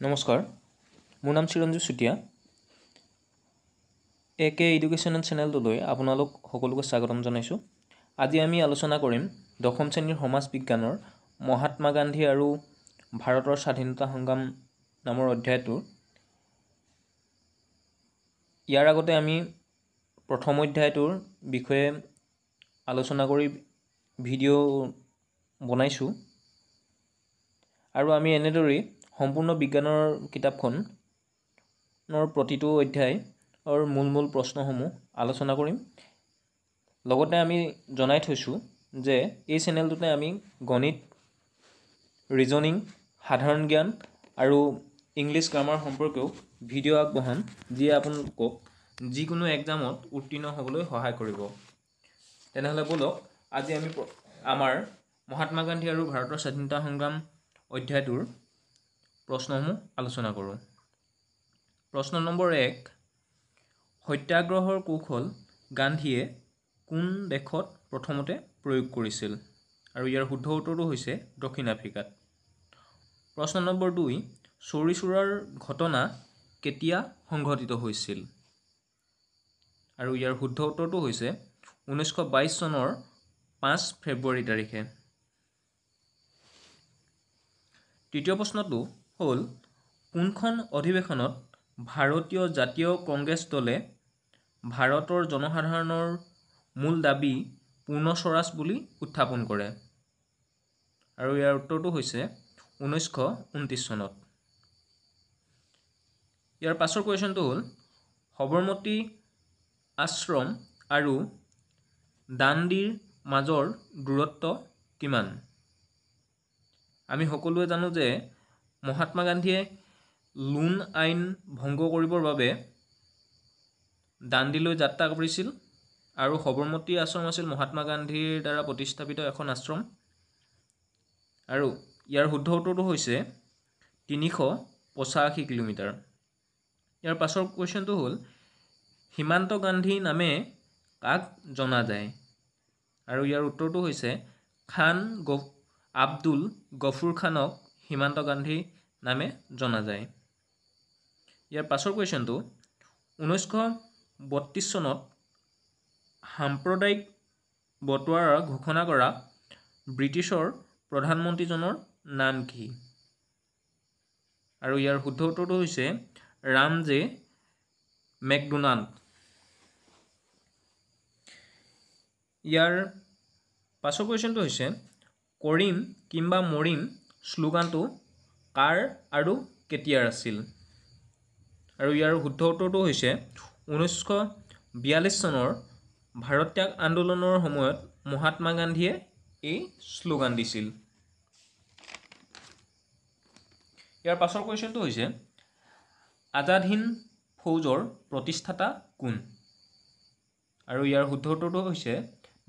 নমস্কাৰ, মোৰ নাম চিৰঞ্জীৱ চুতীয়া। একে এডুকেশ্যনেল চেনেলটোলৈ আপোনালোক সকলোকে স্বাগতম জনাইছোঁ। আজি আমি আলোচনা কৰিম দশম শ্ৰেণীৰ সমাজ বিজ্ঞানৰ মহাত্মা গান্ধী আৰু ভাৰতৰ স্বাধীনতা সংগ্ৰাম নামৰ অধ্যায়টোৰ। ইয়াৰ আগতে আমি প্ৰথম অধ্যায়টোৰ বিষয়ে আলোচনা কৰি ভিডিঅ' বনাইছোঁ আৰু আমি এনেদৰেই সম্পূৰ্ণ বিজ্ঞানৰ কিতাপখনৰ প্ৰতিটো অধ্যায়ৰ মূল প্ৰশ্নসমূহ আলোচনা কৰিম। লগতে আমি জনাই থৈছোঁ যে এই চেনেলটোতে আমি গণিত, ৰিজনিং, সাধাৰণ জ্ঞান আৰু ইংলিছ গ্ৰামাৰ সম্পৰ্কেও ভিডিঅ' আগবঢ়াম, যিয়ে আপোনালোকক যিকোনো এক্সামত উত্তীৰ্ণ হ'বলৈ সহায় কৰিব। তেনেহ'লে ব'লক আজি আমি আমাৰ মহাত্মা গান্ধী আৰু ভাৰতৰ স্বাধীনতা সংগ্ৰাম অধ্যায়টোৰ প্ৰশ্নসমূহ আলোচনা কৰোঁ। প্ৰশ্ন নম্বৰ 1, সত্যাগ্ৰহৰ কৌশল গান্ধীয়ে কোন দেশত প্ৰথমতে প্ৰয়োগ কৰিছিল? আৰু ইয়াৰ শুদ্ধ উত্তৰটো হৈছে দক্ষিণ আফ্ৰিকাত। প্ৰশ্ন নম্বৰ 2, চৌৰি চৌৰাৰ ঘটনা কেতিয়া সংঘটিত হৈছিল? আৰু ইয়াৰ শুদ্ধ উত্তৰটো হৈছে 1922 চনৰ 5 ফেব্ৰুৱাৰী তাৰিখে। তৃতীয় প্ৰশ্নটো হ'ল, কোনখন অধিৱেশনত ভাৰতীয় জাতীয় কংগ্ৰেছ দলে ভাৰতৰ জনসাধাৰণৰ মূল দাবী পূৰ্ণ স্বৰাজ বুলি উত্থাপন কৰে? আৰু ইয়াৰ উত্তৰটো হৈছে 1929 চনত। ইয়াৰ পাছৰ কুৱেশ্যনটো হ'ল, সবৰমতী আশ্ৰম আৰু দাণ্ডিৰ মাজৰ দূৰত্ব কিমান? আমি সকলোৱে জানো যে মহাত্মা গান্ধীয়ে লোণ আইন ভংগ কৰিবৰ বাবে দাণ্ডিলৈ যাত্ৰা কৰিছিল আৰু সবৰমতী আশ্ৰম আছিল মহাত্মা গান্ধীৰ দ্বাৰা প্ৰতিস্থাপিত এখন আশ্ৰম। আৰু ইয়াৰ শুদ্ধ উত্তৰটো হৈছে 385 কিলোমিটাৰ। ইয়াৰ পাছৰ কুৱেশ্যনটো হ'ল, সীমান্ত গান্ধী নামে কাক জনা যায়? আৰু ইয়াৰ উত্তৰটো হৈছে খান আব্দুল গফুৰ খানক সীমান্ত গান্ধী নামে জনা যায়। ইয়াৰ পাছৰ কুৱেশ্যনটো, 1932 চনত সাম্প্ৰদায়িক বটোৱাৰা ঘোষণা কৰা ব্ৰিটিছৰ প্ৰধানমন্ত্ৰীজনৰ নাম কি? আৰু ইয়াৰ শুদ্ধ উত্তৰটো হৈছে ৰামজে মেকডোনাল্ড। ইয়াৰ পাছৰ কুৱেশ্যনটো হৈছে, কৰিম কিম্বা মৰিম শ্লোগানটো কাৰ আৰু কেতিয়াৰ আছিল? আৰু ইয়াৰ শুদ্ধ উত্তৰটো হৈছে 1942 চনৰ ভাৰত ত্যাগ আন্দোলনৰ সময়ত মহাত্মা গান্ধীয়ে এই শ্লোগান দিছিল। ইয়াৰ পাছৰ কুৱেশ্যনটো হৈছে, আজাদ হিন্দ ফৌজৰ প্ৰতিষ্ঠাতা কোন? আৰু ইয়াৰ শুদ্ধ উত্তৰটো হৈছে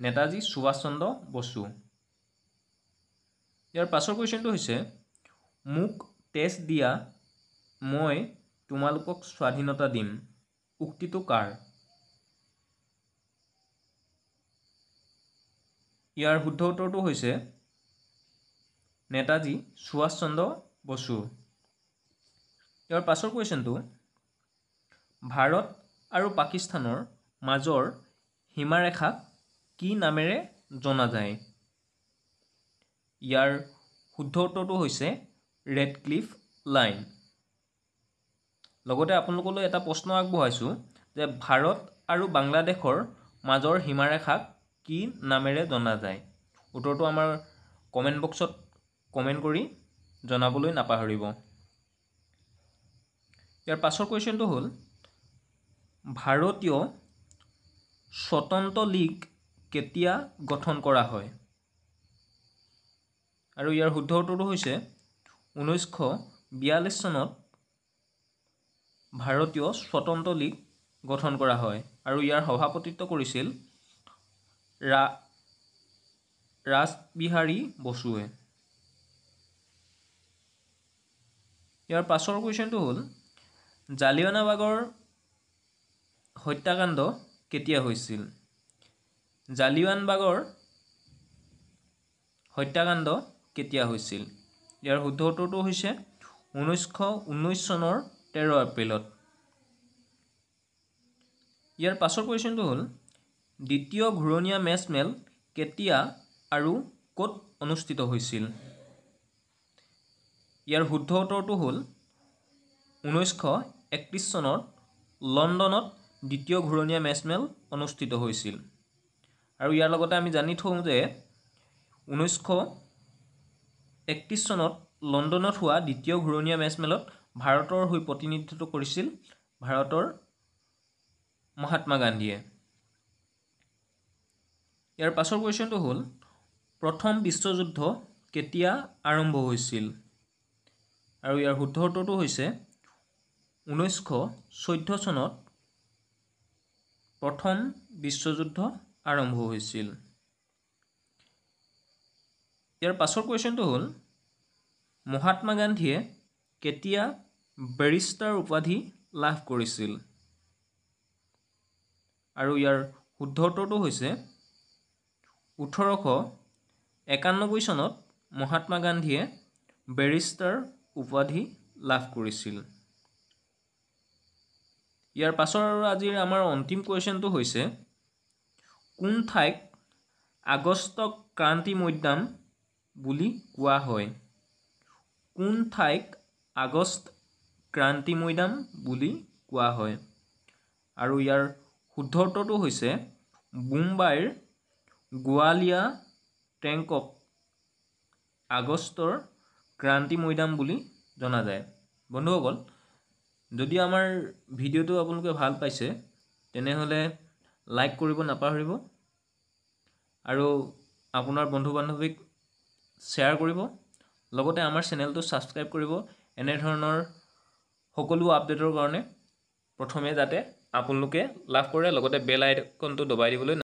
নেতাজী সুভাষ চন্দ্ৰ বসু। ইয়াৰ পাছৰ কুৱেশ্যনটো হৈছে, মোক তেজ দিয়া মই তোমালোকক স্বাধীনতা দিম উক্তিটো কাৰ? ইয়াৰ শুদ্ধ উত্তৰটো হৈছে নেতাজী সুভাষ চন্দ্ৰ বসু। ইয়াৰ পাছৰ কুৱেশ্যনটো, ভাৰত আৰু পাকিস্তানৰ মাজৰ সীমাৰেখাক কি নামেৰে জনা যায়? ইয়াৰ শুদ্ধ উত্তৰটো হৈছে ৰেড ক্লিফ লাইন। লগতে আপোনালোকলৈ এটা প্ৰশ্ন আগবঢ়াইছোঁ যে ভাৰত আৰু বাংলাদেশৰ মাজৰ সীমাৰেখাক কি নামেৰে জনা যায়? উত্তৰটো আমাৰ কমেণ্ট বক্সত কমেণ্ট কৰি জনাবলৈ নাপাহৰিব। ইয়াৰ পাছৰ কুৱেশ্যনটো হ'ল, ভাৰতীয় স্বতন্ত্ৰ লীগ কেতিয়া গঠন কৰা হয়? আৰু ইয়াৰ শুদ্ধ উত্তৰটো হৈছে 1942 চনত ভাৰতীয় স্বতন্ত্ৰ লীগ গঠন কৰা হয় আৰু ইয়াৰ সভাপতিত্ব কৰিছিল ৰাসবিহাৰী বসুৱে। ইয়াৰ পাছৰ কুৱেশ্যনটো হ'ল, জালিয়ানৱালাবাগৰ হত্যাকাণ্ড কেতিয়া হৈছিল? জালিয়ানৱালাবাগৰ হত্যাকাণ্ড কেতিয়া হৈছিল? ইয়াৰ শুদ্ধ উত্তৰটো হৈছে 1919 চনৰ 13 এপ্ৰিলত। ইয়াৰ পাছৰ কুৱেশ্যনটো হ'ল দ্বিতীয় ঘূৰণীয়া মেচ মেল কেতিয়া আৰু ক'ত অনুষ্ঠিত হৈছিল? ইয়াৰ শুদ্ধ উত্তৰটো হ'ল 1931 চনত লণ্ডনত দ্বিতীয় ঘূৰণীয়া মেচ মেল অনুষ্ঠিত হৈছিল। আৰু ইয়াৰ লগতে আমি জানি থওঁ যে 1931 চনত লণ্ডনত হোৱা দ্বিতীয় ঘূৰণীয়া মেচ মেলত ভাৰতৰ হৈ প্ৰতিনিধিত্ব কৰিছিল ভাৰতৰ মহাত্মা গান্ধীয়ে। ইয়াৰ পাছৰ কুৱেশ্যনটো হ'ল প্ৰথম বিশ্বযুদ্ধ কেতিয়া আৰম্ভ হৈছিল? আৰু ইয়াৰ শুদ্ধ উত্তৰটো হৈছে 1914 চনত প্ৰথম বিশ্বযুদ্ধ আৰম্ভ হৈছিল। ইয়াৰ পাছৰ কুৱেশ্যনটো হ'ল মহাত্মা গান্ধীয়ে কেতিয়া বেৰিষ্টাৰ উপাধি লাভ কৰিছিল? আৰু ইয়াৰ শুদ্ধ উত্তৰটো হৈছে 1891 চনত মহাত্মা গান্ধীয়ে বেৰিষ্টাৰ উপাধি লাভ কৰিছিল। ইয়াৰ পাছৰ আৰু আজিৰ আমাৰ অন্তিম কুৱেশ্যনটো হৈছে কোন ঠাইক আগষ্ট ক্ৰান্তি মৈদাম বুলি কোৱা হয়? কোন ঠাইক আগষ্ট ক্ৰান্তি মৈদাম বুলি কোৱা হয়? আৰু ইয়াৰ শুদ্ধ উত্তৰটো হৈছে মুম্বাইৰ গোৱালিয়া ট্ৰেংকক আগষ্টৰ ক্ৰান্তি মৈদাম বুলি জনা যায়। বন্ধুসকল, যদি আমাৰ ভিডিঅ'টো আপোনালোকে ভাল পাইছে তেনেহ'লে লাইক কৰিব নাপাহৰিব আৰু আপোনাৰ বন্ধু বান্ধৱীক শ্বেয়াৰ কৰিব। লগতে আমাৰ চেনেলটো ছাবস্ক্ৰাইব কৰিব এনেধৰণৰ সকলো আপডেটৰ কাৰণে প্ৰথমে যাতে আপোনালোকে লাভ কৰে। লগতে বেল আইকনটো দবাই দিবলৈ